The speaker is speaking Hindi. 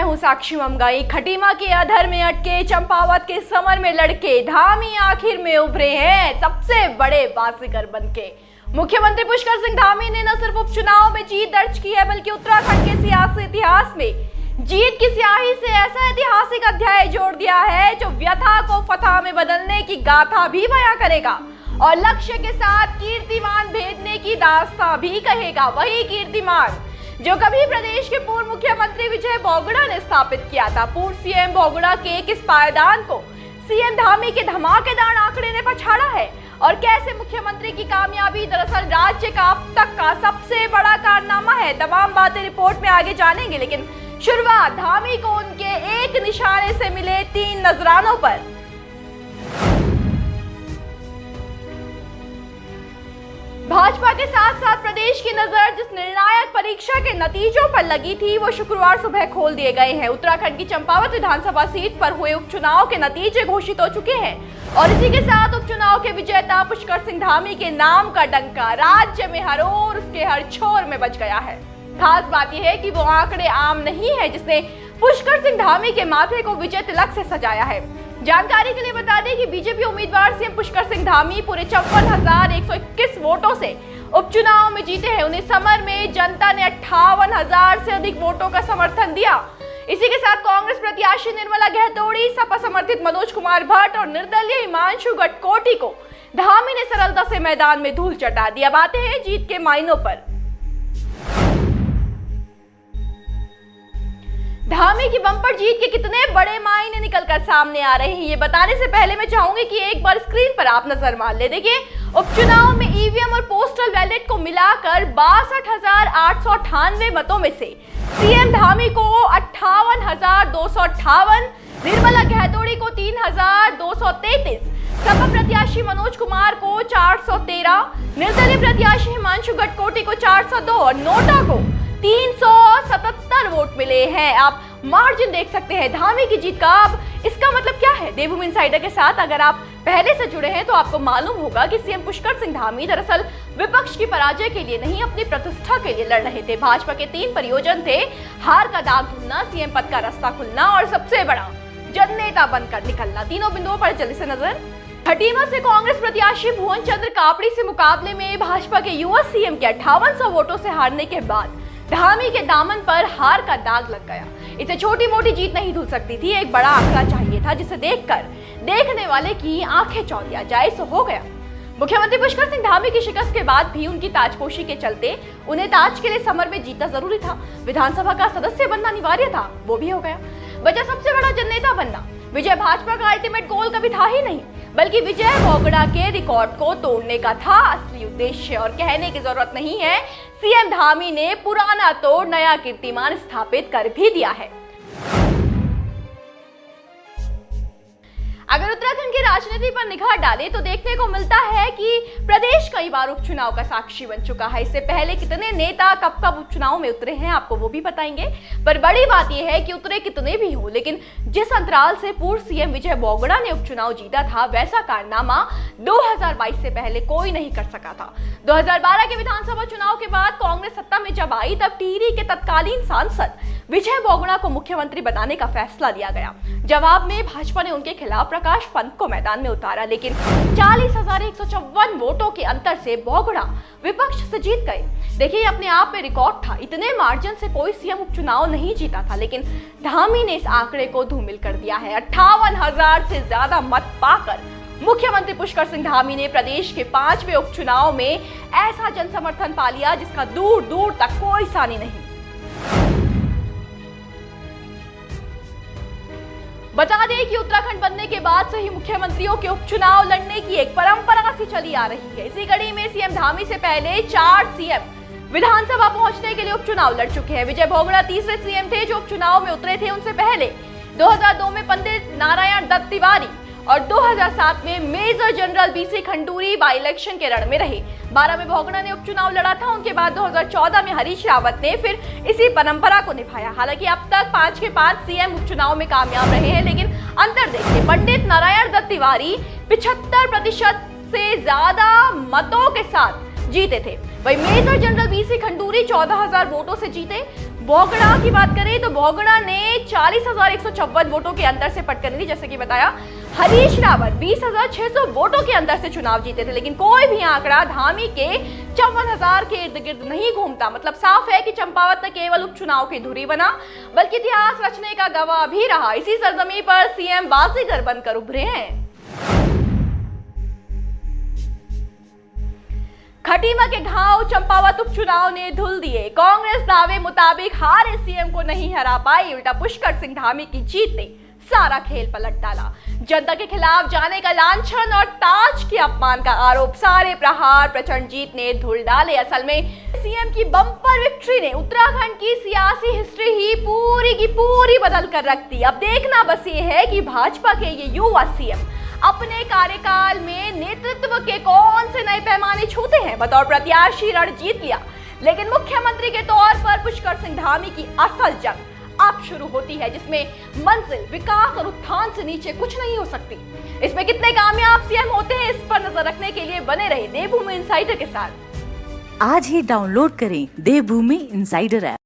हूँ साक्षी ममगाई। खटीमा के अधर में अटके चंपावत के समर में लड़के धामी आखिर में उभरे हैं सबसे बड़े बाजीगर बनके। मुख्यमंत्री पुष्कर सिंह धामी ने न सिर्फ उपचुनाव में जीत दर्ज की है बल्कि उत्तराखंड के सियासी इतिहास में जीत की स्याही से ऐसा ऐतिहासिक अध्याय जोड़ दिया है जो व्यथा को फतह में बदलने की गाथा भी बयां करेगा और लक्ष्य के साथ कीर्तिमान भेदने की दास्तां भी कहेगा। वही कीर्तिमान जो कभी प्रदेश के पूर्व मुख्यमंत्री विजय बोगड़ा ने स्थापित किया था। पूर्व सीएम बोगड़ा के किस पायदान को सीएम धामी के धमाकेदार आंकड़े ने पछाड़ा है और कैसे मुख्यमंत्री की कामयाबी दरअसल राज्य का अब तक का सबसे बड़ा कारनामा है। तमाम बातें रिपोर्ट में आगे जानेंगे, लेकिन शुरुआत धामी को उनके एक निशाने से मिले 3 नजरानों पर। भाजपा के साथ साथ प्रदेश की नजर जिस निर्णायक परीक्षा के नतीजों पर लगी थी वो शुक्रवार सुबह खोल दिए गए हैं। उत्तराखंड की चंपावत विधानसभा सीट पर हुए उपचुनाव के नतीजे घोषित हो चुके हैं और इसी के साथ उपचुनाव के विजेता पुष्कर सिंह धामी के नाम का डंका राज्य में हर ओर उसके हर छोर में बज गया है। खास बात यह है कि वो आंकड़े आम नहीं है जिसने पुष्कर सिंह धामी के माथे को विजय तिलक से सजाया है। जानकारी के लिए बता दें कि बीजेपी उम्मीदवार सीएम पुष्कर सिंह धामी पूरे 54,121 वोटों से उपचुनाव में जीते हैं। उन्हें समर में जनता ने 58,000 से अधिक वोटों का समर्थन दिया। इसी के साथ कांग्रेस प्रत्याशी निर्मला गहतोड़ी, सपा समर्थित मनोज कुमार भट्ट और निर्दलीय हिमांशु गटकोटी को धामी ने सरलता से मैदान में धूल चटा दिया। बातें हैं जीत के मायनों पर। धामी की बम्पर जीत के कितने बड़े मायने निकलकर सामने आ रहे हैं ये बताने से पहले मैं चाहूंगी कि एक बार स्क्रीन पर आप नजर मार ले। देखिए, उपचुनाव में ईवीएम और पोस्टल बैलेट को मिलाकर 62,898 मतों में से सीएम धामी को 58,258, निर्मला गहतोड़ी को 3,233, सपा प्रत्याशी मनोज कुमार को 413, निर्दलीय प्रत्याशी हिमांशु गटकोटी को 402 और नोटा को 377 वोट मिले हैं। आप मार्जिन देख सकते हैं धामी की जीत का। अब इसका मतलब क्या है? देवभूमि इनसाइडर के साथ अगर आप पहले से जुड़े हैं तो आपको मालूम होगा कि सीएम पुष्कर सिंह धामी दरअसल विपक्ष की पराजय के लिए नहीं, अपनी प्रतिष्ठा के लिए लड़ रहे थे। भाजपा के 3 प्रयोजन थे: हार का दाग धुलना, सीएम पद का रास्ता खुलना और सबसे बड़ा जननेता बनकर निकलना। तीनों बिंदुओं पर जल्दी से नजर। खटीमा से कांग्रेस प्रत्याशी भुवन चंद्र कापड़ी से मुकाबले में भाजपा के युवा सीएम के 5800 वोटों से हारने के बाद धामी के दामन पर हार का दाग लग गया। इसे छोटी मोटी जीत नहीं धुल सकती थी, एक बड़ा आंकड़ा चाहिए था जिसे देखकर देखने वाले की आंखें चौंधिया जाए। सो हो गया। मुख्यमंत्री पुष्कर सिंह धामी की शिकस्त के बाद भी उनकी ताजपोशी के चलते उन्हें ताज के लिए समर में जीतना जरूरी था। विधानसभा का सदस्य बनना अनिवार्य था, वो भी हो गया। बचा सबसे बड़ा जननेता बनना। विजय भाजपा का अल्टीमेट गोल कभी था ही नहीं, बल्कि विजय बोगड़ा के रिकॉर्ड को तोड़ने का था असली उद्देश्य। और कहने की जरूरत नहीं है, सीएम धामी ने पुराना तोड़ नया कीर्तिमान स्थापित कर भी दिया है। अगर उत्तराखंड की राजनीति पर निगाह डालें तो देखने को मिलता है कि प्रदेश कई बार उपचुनाव का साक्षी बन चुका है। इससे पहले कितने नेता कब कब उपचुनाव में उतरे हैं आपको वो भी बताएंगे, पर बड़ी बात यह है कि उतरे कितने भी हो, लेकिन जिस अंतराल से पूर्व सीएम विजय बोगड़ा ने उपचुनाव जीता था वैसा कारनामा 2022 से पहले कोई नहीं कर सका था। 2012 के विधानसभा चुनाव के बाद कांग्रेस सत्ता में जब आई तब टिहरी के तत्कालीन सांसद विजय बोगड़ा को मुख्यमंत्री बनाने का फैसला लिया गया। जवाब में भाजपा ने उनके खिलाफ प्रकाश पंत को मैदान में उतारा, लेकिन 40,154 वोटों के अंतर से बोगड़ा विपक्ष से जीत गए। देखिए, अपने आप में रिकॉर्ड था। इतने मार्जिन से कोई सीएम उपचुनाव नहीं जीता था, लेकिन धामी ने इस आंकड़े को धूमिल कर दिया है। 58,000 से ज्यादा मत पाकर मुख्यमंत्री पुष्कर सिंह धामी ने प्रदेश के 5वें उपचुनाव में ऐसा जन समर्थन पा लिया जिसका दूर दूर तक कोई सानी नहीं। बता दें कि उत्तराखंड बनने के बाद से ही मुख्यमंत्रियों के उपचुनाव लड़ने की एक परंपरा सी चली आ रही है। इसी कड़ी में सीएम धामी से पहले 4 सीएम विधानसभा पहुंचने के लिए उपचुनाव लड़ चुके हैं। विजय बोगड़ा तीसरे सीएम थे जो उपचुनाव में उतरे थे। उनसे पहले 2002 में पंडित नारायण दत्त तिवारी और 2007 में major general BC Khanduri by election के रण में रहे। 12 में बोगड़ा ने उपचुनाव लड़ा था। उनके बाद 2014 में हरीश रावत ने फिर इसी परंपरा को निभाया। हालांकि अब तक 5 के 5 सीएम उपचुनाव में कामयाब रहे हैं, लेकिन अंतर देखिए, पंडित नारायण दत्त तिवारी 75% से ज्यादा मतों के साथ जीते थे, वही मेजर जनरल बीसी खंडूरी 14,000 वोटों से जीते। बोगड़ा की बात करें तो बोगड़ा ने 40,154 वोटों के अंतर से पटकनी थी। जैसे कि बताया, हरीश रावत 20,600 वोटों के अंतर से चुनाव जीते थे, लेकिन कोई भी आंकड़ा धामी के 54,000 के इर्द गिर्द नहीं घूमता। मतलब साफ है कि चंपावत न केवल उपचुनाव की धुरी बना, बल्कि इतिहास रचने का गवाह भी रहा। इसी सरजमी पर सीएम बाजीगर बनकर उभरे हैं। खटीमा के घाव चंपावत उपचुनाव ने धुल दिए। कांग्रेस दावे मुताबिक हारे सीएम को नहीं हरा पाई, उल्टा पुष्कर सिंह धामी की जीत ने सारा खेल पलट डाला। जनता के खिलाफ जाने का लांछन और ताज के अपमान का आरोप, सारे प्रहार प्रचंड जीत ने धुल डाले। असल में सीएम की बम्पर विक्ट्री ने उत्तराखंड की सियासी हिस्ट्री ही पूरी की पूरी बदल कर रख दी। अब देखना बस ये है कि भाजपा के ये युवा सीएम अपने कार्यकाल में नेतृत्व के कौन से नए पैमाने छूते हैं। बतौर प्रत्याशी रण जीत लिया, लेकिन मुख्यमंत्री के तौर पर पुष्कर सिंह धामी की असल जंग अब शुरू होती है, जिसमें मंजिल विकास और उत्थान से नीचे कुछ नहीं हो सकती। इसमें कितने कामयाब सीएम होते हैं, इस पर नजर रखने के लिए बने रहे देवभूमि इनसाइडर के साथ। आज ही डाउनलोड करें देवभूमि इनसाइडर ऐप।